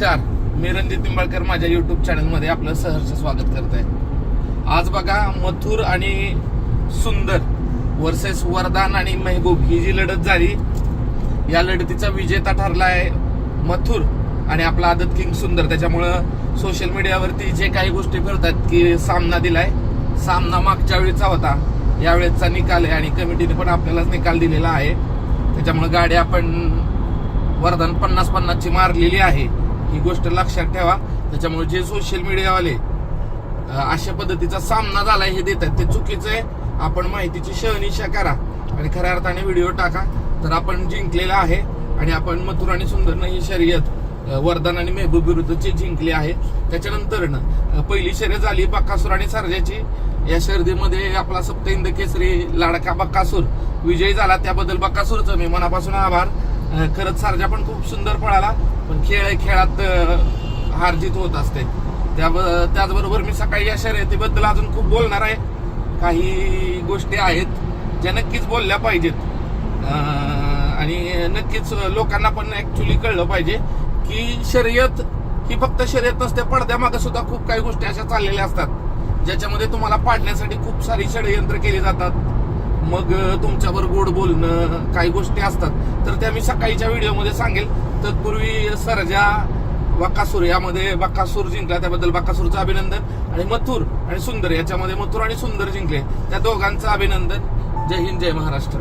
नमस्कार, मी रणजित निंबाळकर माझ्या युट्यूब चॅनलमध्ये आपलं सहर्ष स्वागत करत आहे। आज बघा, मथुर आणि सुंदर वर्सेस वरदान आणि मेहबूब ही जी लढत झाली, या लढतीचा विजेता ठरला आहे मथुर आणि आपला आदत किंग सुंदर। त्याच्यामुळं सोशल मीडियावरती जे काही गोष्टी फिरतात की सामना दिलाय, सामना मागच्या वेळीचा होता, यावेळेचा निकाल आहे आणि कमिटीने पण आपल्यालाच निकाल दिलेला आहे। त्याच्यामुळे गाडी आपण वरदान 50-50 ची मारलेली आहे, ही गोष्ट लक्षात ठेवा। त्याच्यामुळे जे सोशल मीडियावाले अशा पद्धतीचा सामना झालाय हे देतात ते चुकीचं आहे। आपण माहितीची शहानिशा करा आणि खऱ्या अर्थाने व्हिडिओ टाका, तर आपण जिंकलेला आहे आणि आपण मथुर आणि सुंदरनं ही शर्यत वरदान आणि मेहबूब विरुद्धची जिंकली आहे। त्याच्यानंतर पहिली शर्यत झाली बकासूर आणि सर्जाची। या शर्यतीमध्ये आपला सप्तहिंद केसरी लाडका बकासूर विजयी झाला, त्याबद्दल बकासूरचं मी मनापासून आभार। खरंच सर्जा पण खूप सुंदर पळाला, पण खेळात हार जीत होत असते। त्याचबरोबर मी सकाळी या शर्यतीबद्दल अजून खूप बोलणार आहे। काही गोष्टी आहेत ज्या नक्कीच बोलल्या पाहिजेत आणि नक्कीच लोकांना पण ऍक्च्युली कळलं पाहिजे की शर्यत ही फक्त शर्यत नसते, पडद्यामागे सुद्धा खूप काही गोष्टी अशा चाललेल्या असतात ज्याच्यामध्ये तुम्हाला पाडण्यासाठी खूप सारी षडयंत्र केली जातात। मग तुमच्यावर गोड बोलणं, काही गोष्टी असतात, तर त्या मी सकाळीच्या व्हिडिओमध्ये सांगेल। तत्पूर्वी सर्जा बकासूर यामध्ये बकासूर जिंकला, त्याबद्दल बकासूरचं अभिनंदन। आणि मथुर आणि सुंदर याच्यामध्ये मथुर आणि सुंदर जिंकले, त्या दोघांचं अभिनंदन। जय हिंद, जय महाराष्ट्र।